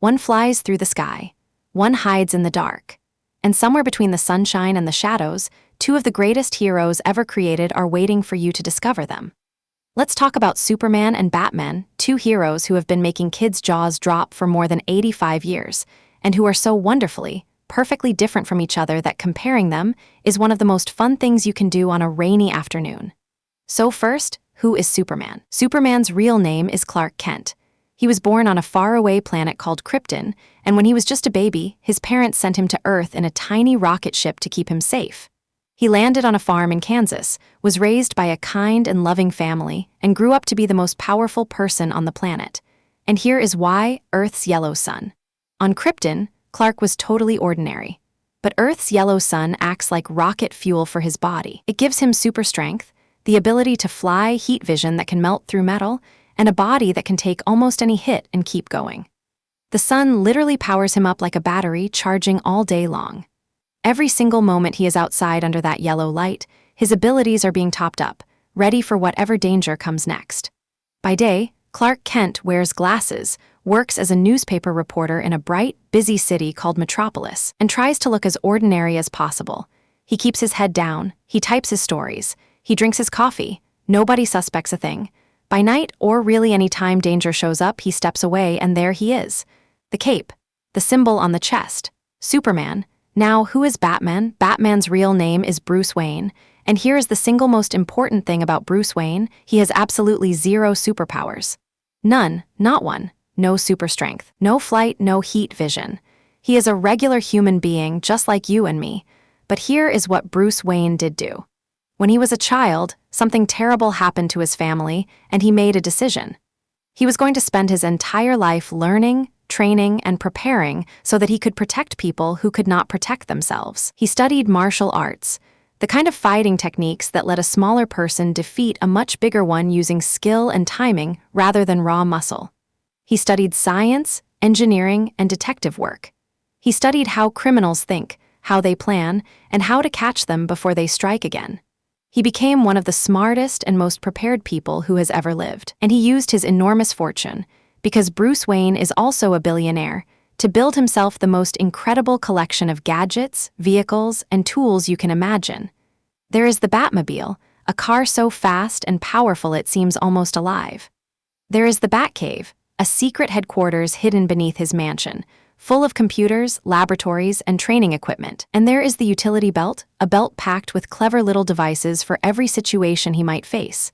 One flies through the sky, one hides in the dark. And somewhere between the sunshine and the shadows, two of the greatest heroes ever created are waiting for you to discover them. Let's talk about Superman and Batman, two heroes who have been making kids' jaws drop for more than 85 years, and who are so wonderfully, perfectly different from each other that comparing them is one of the most fun things you can do on a rainy afternoon. So first, who is Superman? Superman's real name is Clark Kent. He was born on a faraway planet called Krypton, and when he was just a baby, his parents sent him to Earth in a tiny rocket ship to keep him safe. He landed on a farm in Kansas, was raised by a kind and loving family, and grew up to be the most powerful person on the planet. And here is why: Earth's yellow sun. On Krypton, Clark was totally ordinary. But Earth's yellow sun acts like rocket fuel for his body. It gives him super strength, the ability to fly, heat vision that can melt through metal, and a body that can take almost any hit and keep going. The sun literally powers him up like a battery, charging all day long. Every single moment he is outside under that yellow light, his abilities are being topped up, ready for whatever danger comes next. By day, Clark Kent wears glasses, works as a newspaper reporter in a bright, busy city called Metropolis, and tries to look as ordinary as possible. He keeps his head down, he types his stories, he drinks his coffee, nobody suspects a thing. By night, or really any time danger shows up, he steps away and there he is. The cape, the symbol on the chest, Superman. Now, who is Batman? Batman's real name is Bruce Wayne, and here is the single most important thing about Bruce Wayne: he has absolutely zero superpowers. None, not one. No super strength, no flight, no heat vision. He is a regular human being just like you and me. But here is what Bruce Wayne did do. When he was a child, something terrible happened to his family, and he made a decision. He was going to spend his entire life learning, training, and preparing so that he could protect people who could not protect themselves. He studied martial arts, the kind of fighting techniques that let a smaller person defeat a much bigger one using skill and timing rather than raw muscle. He studied science, engineering, and detective work. He studied how criminals think, how they plan, and how to catch them before they strike again. He became one of the smartest and most prepared people who has ever lived, and he used his enormous fortune, because Bruce Wayne is also a billionaire, to build himself the most incredible collection of gadgets, vehicles, and tools you can imagine. There is the Batmobile, a car so fast and powerful it seems almost alive. There is the Batcave, a secret headquarters hidden beneath his mansion, full of computers, laboratories, and training equipment. And there is the utility belt, a belt packed with clever little devices for every situation he might face.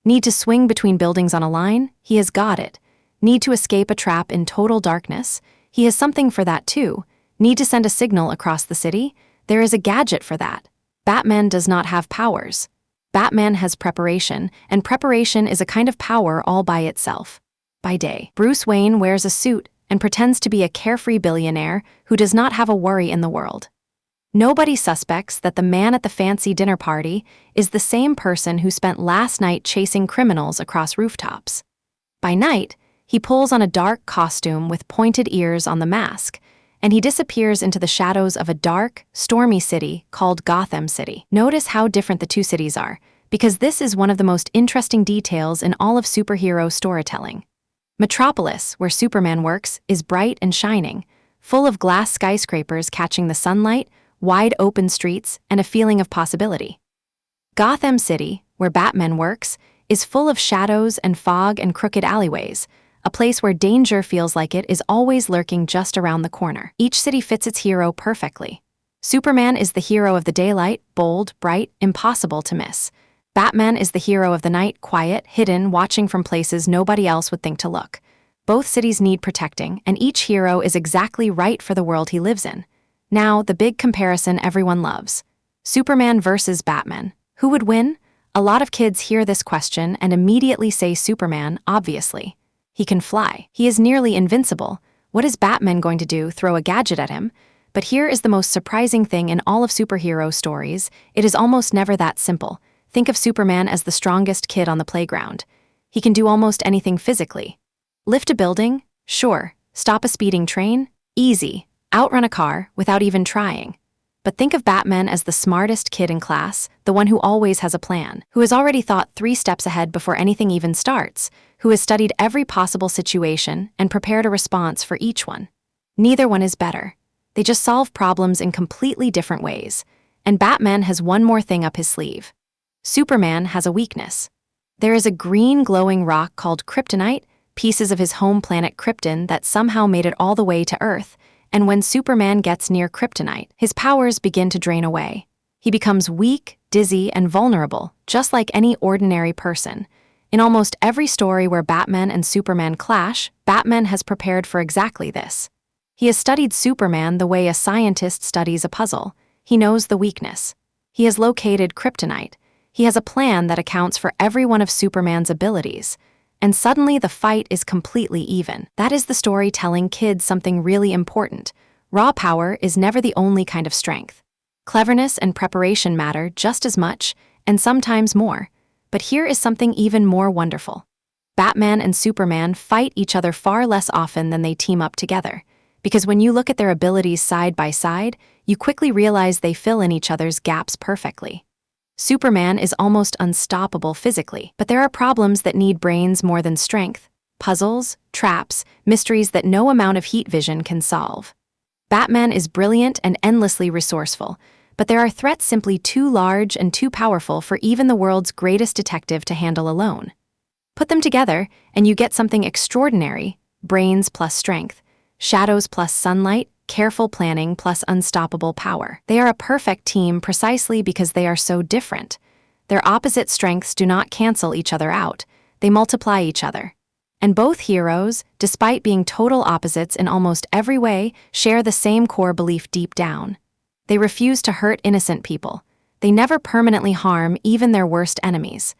Need to swing between buildings on a line? He has got it. Need to escape a trap in total darkness? He has something for that too. Need to send a signal across the city? There is a gadget for that. Batman does not have powers. Batman has preparation, and preparation is a kind of power all by itself. By day, Bruce Wayne wears a suit and pretends to be a carefree billionaire who does not have a worry in the world. Nobody suspects that the man at the fancy dinner party is the same person who spent last night chasing criminals across rooftops. By night, he pulls on a dark costume with pointed ears on the mask, and he disappears into the shadows of a dark, stormy city called Gotham City. Notice how different the two cities are, because this is one of the most interesting details in all of superhero storytelling. Metropolis, where Superman works, is bright and shining, full of glass skyscrapers catching the sunlight, wide open streets, and a feeling of possibility. Gotham City, where Batman works, is full of shadows and fog and crooked alleyways, a place where danger feels like it is always lurking just around the corner. Each city fits its hero perfectly. Superman is the hero of the daylight, bold, bright, impossible to miss. Batman is the hero of the night, quiet, hidden, watching from places nobody else would think to look. Both cities need protecting, and each hero is exactly right for the world he lives in. Now, the big comparison everyone loves. Superman versus Batman. Who would win? A lot of kids hear this question and immediately say Superman, obviously. He can fly. He is nearly invincible. What is Batman going to do, throw a gadget at him? But here is the most surprising thing in all of superhero stories: it is almost never that simple. Think of Superman as the strongest kid on the playground. He can do almost anything physically. Lift a building? Sure. Stop a speeding train? Easy. Outrun a car without even trying. But think of Batman as the smartest kid in class, the one who always has a plan, who has already thought 3 steps ahead before anything even starts, who has studied every possible situation and prepared a response for each one. Neither one is better. They just solve problems in completely different ways. And Batman has one more thing up his sleeve. Superman has a weakness. There is a green glowing rock called kryptonite, pieces of his home planet Krypton that somehow made it all the way to Earth, and when Superman gets near kryptonite, his powers begin to drain away. He becomes weak, dizzy, and vulnerable, just like any ordinary person. In almost every story where Batman and Superman clash, Batman has prepared for exactly this. He has studied Superman the way a scientist studies a puzzle. He knows the weakness. He has located kryptonite. He has a plan that accounts for every one of Superman's abilities. And suddenly the fight is completely even. That is the story telling kids something really important. Raw power is never the only kind of strength. Cleverness and preparation matter just as much, and sometimes more. But here is something even more wonderful. Batman and Superman fight each other far less often than they team up together. Because when you look at their abilities side by side, you quickly realize they fill in each other's gaps perfectly. Superman is almost unstoppable physically, but there are problems that need brains more than strength. Puzzles, traps, mysteries that no amount of heat vision can solve. Batman is brilliant and endlessly resourceful, but there are threats simply too large and too powerful for even the world's greatest detective to handle alone. Put them together, and you get something extraordinary: brains plus strength, shadows plus sunlight, careful planning plus unstoppable power. They are a perfect team precisely because they are so different. Their opposite strengths do not cancel each other out, they multiply each other. And both heroes, despite being total opposites in almost every way, share the same core belief deep down. They refuse to hurt innocent people. They never permanently harm even their worst enemies.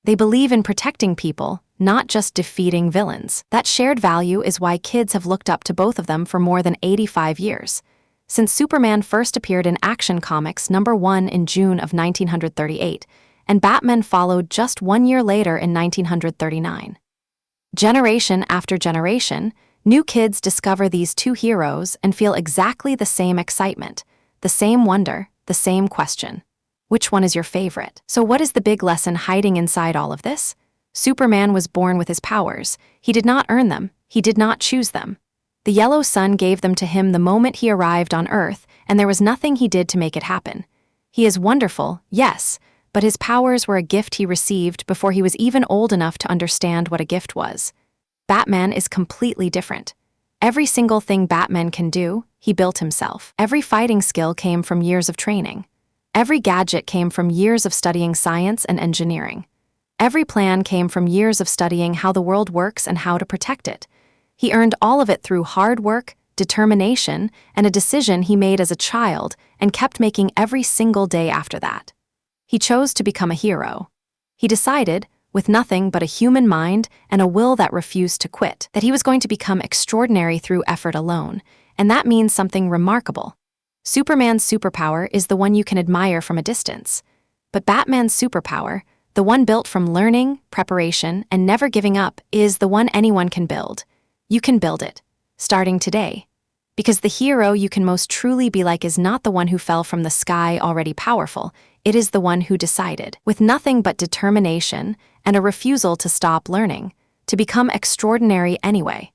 They believe in protecting people, not just defeating villains. That shared value is why kids have looked up to both of them for more than 85 years. Since Superman first appeared in Action Comics #1 in June of 1938, and Batman followed just 1 year later in 1939. Generation after generation, new kids discover these two heroes and feel exactly the same excitement, the same wonder, the same question. Which one is your favorite? So what is the big lesson hiding inside all of this? Superman was born with his powers. He did not earn them. He did not choose them. The yellow sun gave them to him the moment he arrived on Earth, and there was nothing he did to make it happen. He is wonderful, yes, but his powers were a gift he received before he was even old enough to understand what a gift was. Batman is completely different. Every single thing Batman can do, he built himself. Every fighting skill came from years of training. Every gadget came from years of studying science and engineering. Every plan came from years of studying how the world works and how to protect it. He earned all of it through hard work, determination, and a decision he made as a child and kept making every single day after that. He chose to become a hero. He decided, with nothing but a human mind and a will that refused to quit, that he was going to become extraordinary through effort alone, and that means something remarkable. Superman's superpower is the one you can admire from a distance. But Batman's superpower, the one built from learning, preparation, and never giving up, is the one anyone can build. You can build it, starting today. Because the hero you can most truly be like is not the one who fell from the sky already powerful, it is the one who decided, with nothing but determination and a refusal to stop learning, to become extraordinary anyway.